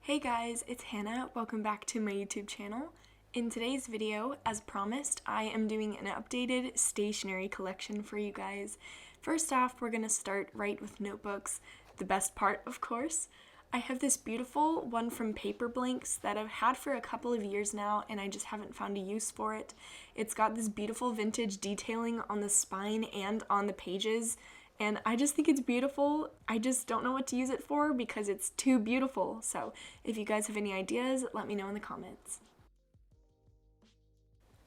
Hey guys, it's Hannah. Welcome back to my YouTube channel. In today's video, as promised, I am doing an updated stationery collection for you guys. First off, we're going to start right with notebooks, the best part, of course. I have this beautiful one from Paper Blanks that I've had for a couple of years now, and I just haven't found a use for it. It's got this beautiful vintage detailing on the spine and on the pages, and I just think it's beautiful. I just don't know what to use it for because it's too beautiful. So if you guys have any ideas, let me know in the comments.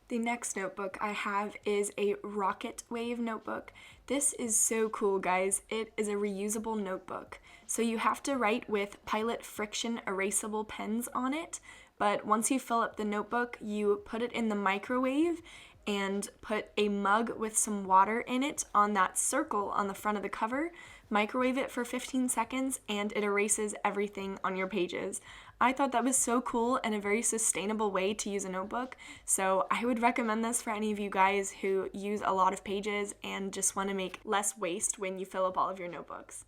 The next notebook I have is a Rocket Wave notebook. This is so cool, guys. It is a reusable notebook. So you have to write with Pilot friction erasable pens on it, but once you fill up the notebook, you put it in the microwave and put a mug with some water in it on that circle on the front of the cover, microwave it for 15 seconds, and it erases everything on your pages. I thought that was so cool and a very sustainable way to use a notebook, so I would recommend this for any of you guys who use a lot of pages and just want to make less waste when you fill up all of your notebooks.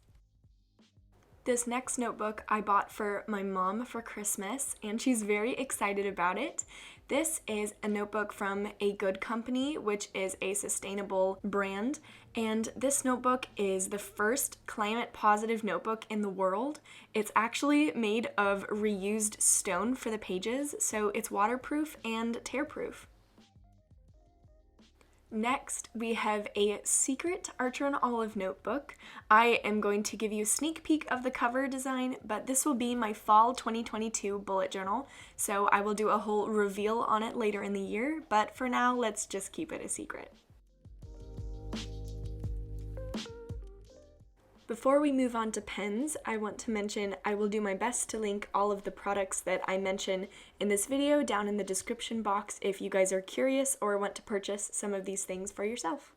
This next notebook I bought for my mom for Christmas, and she's very excited about it. This is a notebook from A Good Company, which is a sustainable brand, and this notebook is the first climate positive notebook in the world. It's actually made of reused stone for the pages, so it's waterproof and tear-proof. Next, we have a secret Archer and Olive notebook. I am going to give you a sneak peek of the cover design, but this will be my fall 2022 bullet journal, so I will do a whole reveal on it later in the year, but for now, let's just keep it a secret. Before we move on to pens, I want to mention I will do my best to link all of the products that I mention in this video down in the description box if you guys are curious or want to purchase some of these things for yourself.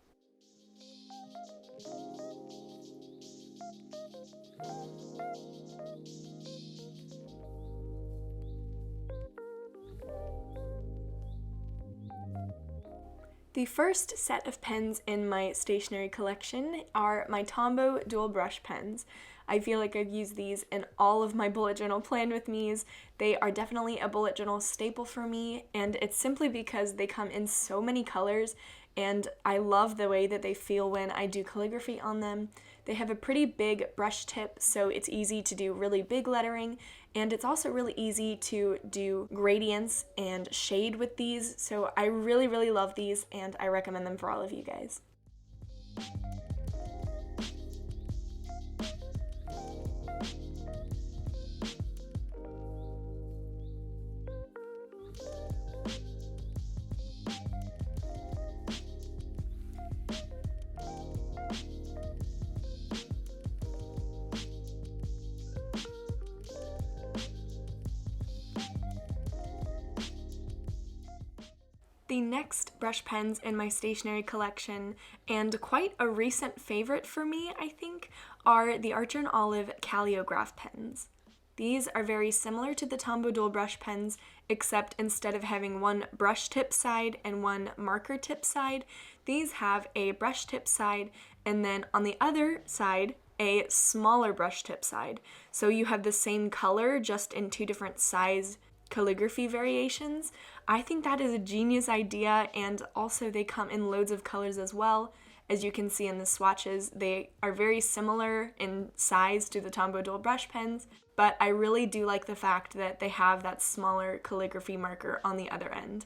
The first set of pens in my stationery collection are my Tombow dual brush pens. I feel like I've used these in all of my bullet journal plan with me's. They are definitely a bullet journal staple for me, and it's simply because they come in so many colors, and I love the way that they feel when I do calligraphy on them. They have a pretty big brush tip, so it's easy to do really big lettering, and it's also really easy to do gradients and shade with these, so I really love these, and I recommend them for all of you guys. The next brush pens in my stationery collection, and quite a recent favorite for me, I think, are the Archer and Olive Caliograph pens. These are very similar to the Tombow dual brush pens, except instead of having one brush tip side and one marker tip side, these have a brush tip side and then on the other side, a smaller brush tip side. So you have the same color, just in two different size calligraphy variations. I think that is a genius idea, and also they come in loads of colors as well. As you can see in the swatches, they are very similar in size to the Tombow dual brush pens, but I really do like the fact that they have that smaller calligraphy marker on the other end.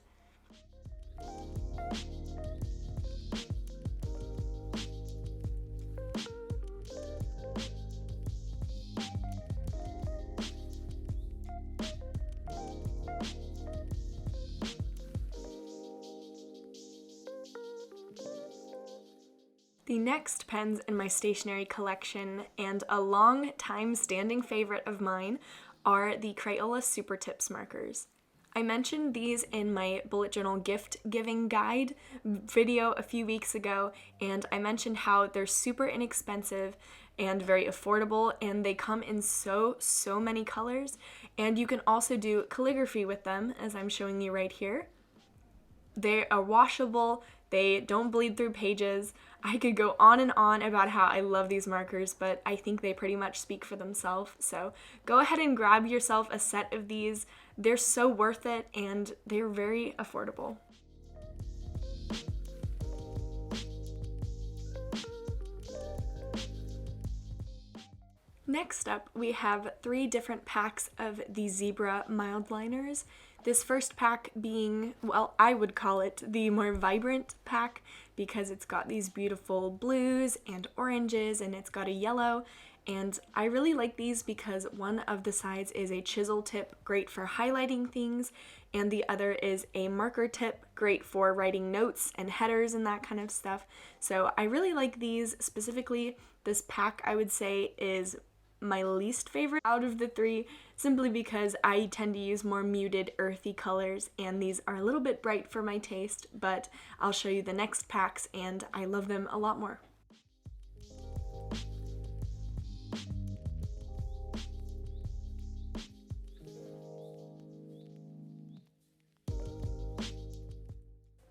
The next pens in my stationery collection, and a long time standing favorite of mine, are the Crayola Super Tips markers. I mentioned these in my bullet journal gift giving guide video a few weeks ago, and I mentioned how they're super inexpensive and very affordable, and they come in so many colors, and you can also do calligraphy with them, as I'm showing you right here. They are washable, They don't bleed through pages. I could go on and on about how I love these markers, but I think they pretty much speak for themselves. So go ahead and grab yourself a set of these. They're so worth it, and they're very affordable. Next up, we have 3 different packs of the Zebra mildliners. This first pack being, well, I would call it the more vibrant pack because it's got these beautiful blues and oranges and it's got a yellow. And I really like these because one of the sides is a chisel tip, great for highlighting things, and the other is a marker tip, great for writing notes and headers and that kind of stuff. So I really like these. Specifically, this pack I would say is my least favorite out of the 3, simply because I tend to use more muted, earthy colors, and these are a little bit bright for my taste, but I'll show you the next packs, and I love them a lot more.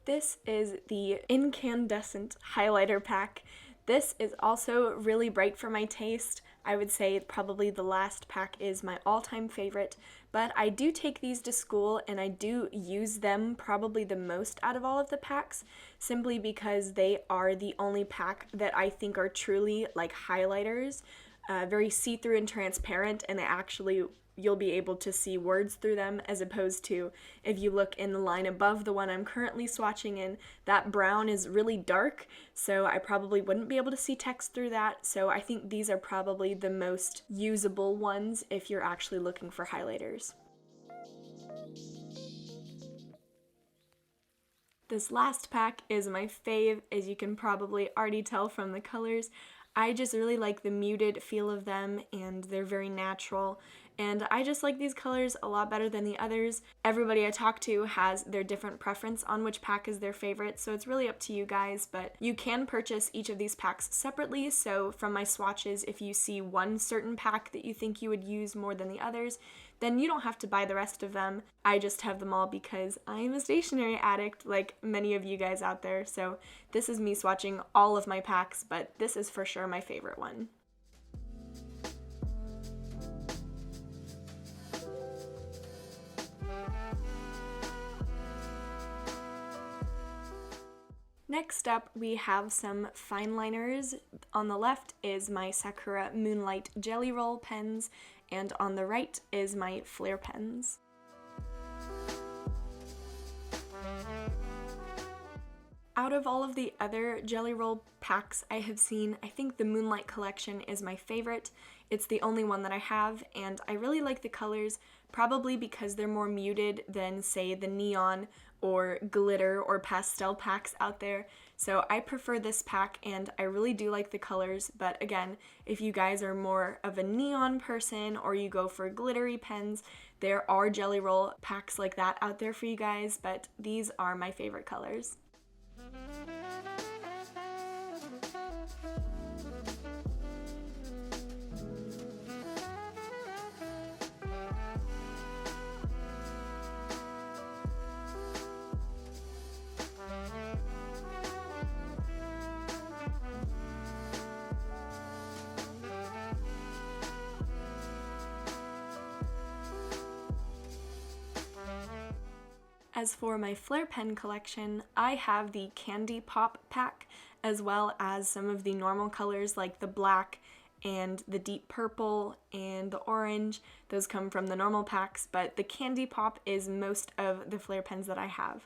This is the incandescent highlighter pack. This is also really bright for my taste. I would say probably the last pack is my all-time favorite, but I do take these to school and I do use them probably the most out of all of the packs, simply because they are the only pack that I think are truly like highlighters, very see-through and transparent, and they actually you'll be able to see words through them, as opposed to if you look in the line above the one I'm currently swatching in, that brown is really dark, so I probably wouldn't be able to see text through that. So I think these are probably the most usable ones if you're actually looking for highlighters. This last pack is my fave, as you can probably already tell from the colors. I just really like the muted feel of them, and they're very natural. And I just like these colors a lot better than the others. Everybody I talk to has their different preference on which pack is their favorite, so it's really up to you guys, but you can purchase each of these packs separately. So from my swatches, if you see one certain pack that you think you would use more than the others, then you don't have to buy the rest of them. I just have them all because I'm a stationery addict, like many of you guys out there. So this is me swatching all of my packs, but this is for sure my favorite one. Next up, we have some fineliners. On the left is my Sakura Moonlight Jelly Roll pens, and on the right is my Flair pens. Out of all of the other Jelly Roll packs I have seen, I think the Moonlight collection is my favorite. It's the only one that I have, and I really like the colors, probably because they're more muted than, say, the neon or glitter or pastel packs out there. So I prefer this pack, and I really do like the colors, but again, if you guys are more of a neon person or you go for glittery pens, there are Jelly Roll packs like that out there for you guys, but these are my favorite colors. As for my Flair pen collection, I have the Candy Pop pack, as well as some of the normal colors like the black and the deep purple and the orange. Those come from the normal packs, but the Candy Pop is most of the Flair pens that I have.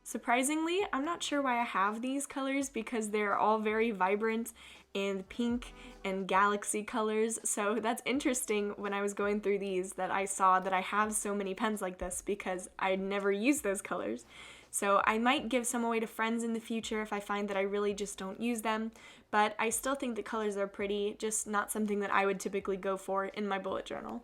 Surprisingly, I'm not sure why I have these colors because they're all very vibrant and pink and galaxy colors, so that's interesting when I was going through these that I saw that I have so many pens like this because I never use those colors. So I might give some away to friends in the future if I find that I really just don't use them, but I still think the colors are pretty, just not something that I would typically go for in my bullet journal.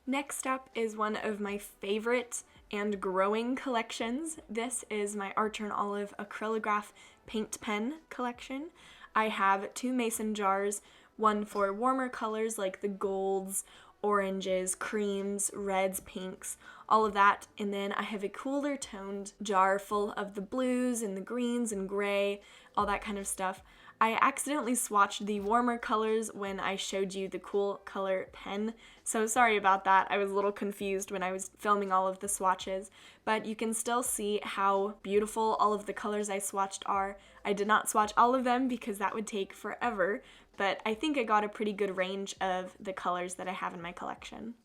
Next up is one of my favorite and growing collections. This is my Archer and Olive acrylograph paint pen collection. I have 2 mason jars, one for warmer colors like the golds, oranges, creams, reds, pinks, all of that. And then I have a cooler toned jar full of the blues and the greens and gray, all that kind of stuff. I accidentally swatched the warmer colors when I showed you the cool color pen, so sorry about that. I was a little confused when I was filming all of the swatches, but you can still see how beautiful all of the colors I swatched are. I did not swatch all of them because that would take forever, but I think I got a pretty good range of the colors that I have in my collection.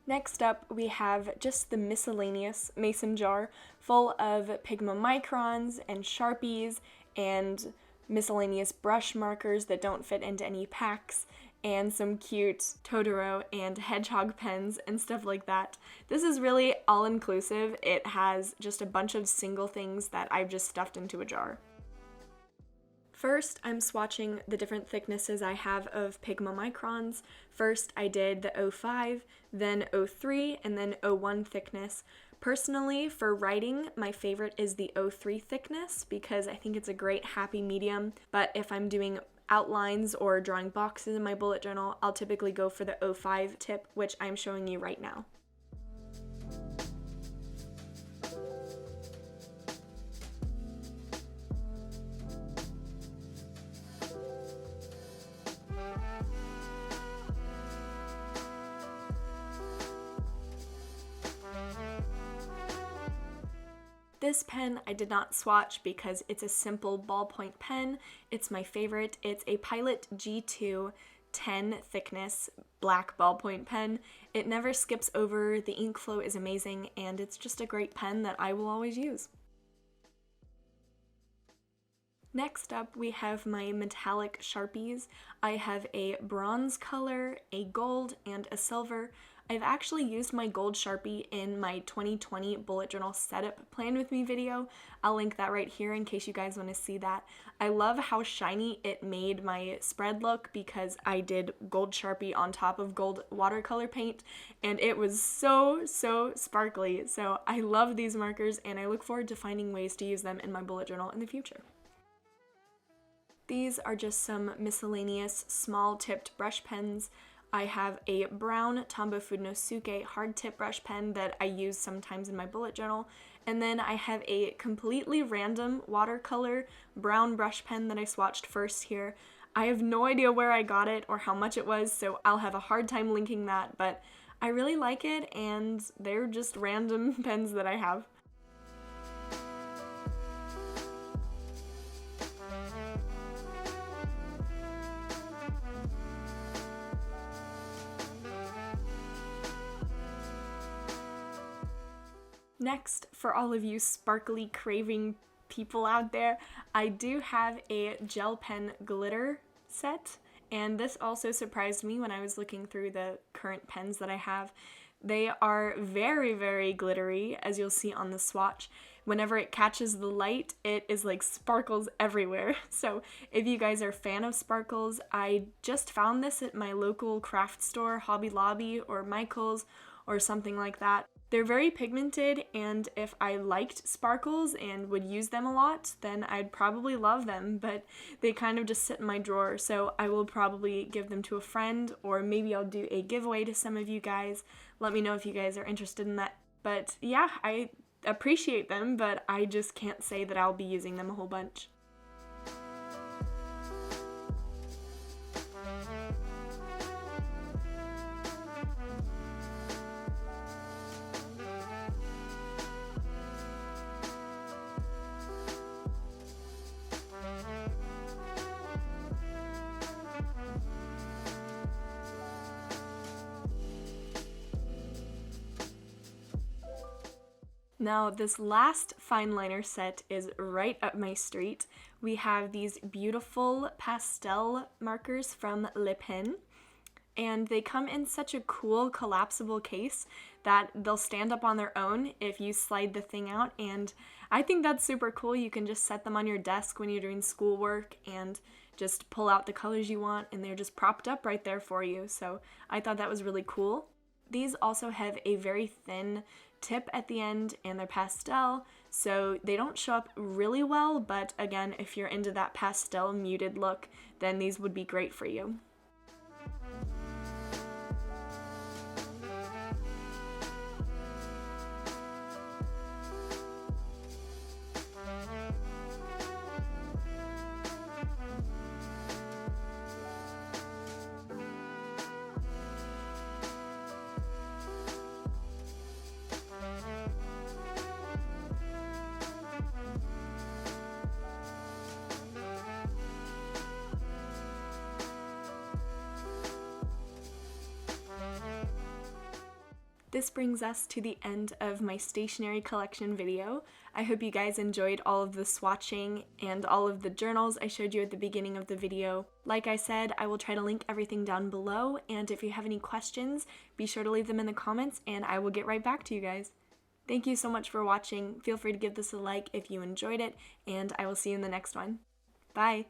Next up, we have just the miscellaneous mason jar full of Pigmamicrons and Sharpies and miscellaneous brush markers that don't fit into any packs, and some cute Totoro and hedgehog pens and stuff like that. This is really all-inclusive. It has just a bunch of single things that I've just stuffed into a jar. First, I'm swatching the different thicknesses I have of Pigmamicrons. First, I did the 05, then 03, and then 01 thickness. Personally, for writing, my favorite is the 03 thickness because I think it's a great happy medium, but if I'm doing outlines or drawing boxes in my bullet journal, I'll typically go for the 05 tip, which I'm showing you right now. This pen I did not swatch because it's a simple ballpoint pen. It's my favorite. It's a Pilot G2 10 thickness black ballpoint pen. It never skips over, the ink flow is amazing, and it's just a great pen that I will always use. Next up, we have my metallic Sharpies. I have a bronze color, a gold, and a silver. I've actually used my gold Sharpie in my 2020 bullet journal setup plan with me video. I'll link that right here in case you guys want to see that. I love how shiny it made my spread look because I did gold Sharpie on top of gold watercolor paint, and it was so sparkly. So I love these markers, and I look forward to finding ways to use them in my bullet journal in the future. These are just some miscellaneous small tipped brush pens. I have a brown Tombow Fudenosuke hard tip brush pen that I use sometimes in my bullet journal, and then I have a completely random watercolor brown brush pen that I swatched first here. I have no idea where I got it or how much it was, so I'll have a hard time linking that, but I really like it, and they're just random pens that I have. Next, for all of you sparkly craving people out there, I do have a gel pen glitter set, and this also surprised me when I was looking through the current pens that I have. They are very, very glittery, as you'll see on the swatch. Whenever it catches the light, it is like sparkles everywhere. So if you guys are a fan of sparkles, I just found this at my local craft store, Hobby Lobby or Michael's or something like that. They're very pigmented, and if I liked sparkles and would use them a lot, then I'd probably love them, but they kind of just sit in my drawer, so I will probably give them to a friend, or maybe I'll do a giveaway to some of you guys. Let me know if you guys are interested in that. But yeah, I appreciate them, but I just can't say that I'll be using them a whole bunch. Now, this last fine liner set is right up my street. We have these beautiful pastel markers from Le Pen, and they come in such a cool collapsible case that they'll stand up on their own if you slide the thing out, and I think that's super cool. You can just set them on your desk when you're doing schoolwork and just pull out the colors you want, and they're just propped up right there for you, so I thought that was really cool. These also have a very thin tip at the end, and they're pastel, so they don't show up really well, but again, if you're into that pastel muted look, then these would be great for you. This brings us to the end of my stationery collection video. I hope you guys enjoyed all of the swatching and all of the journals I showed you at the beginning of the video. Like I said, I will try to link everything down below, and if you have any questions, be sure to leave them in the comments and I will get right back to you guys. Thank you so much for watching. Feel free to give this a like if you enjoyed it, and I will see you in the next one. Bye!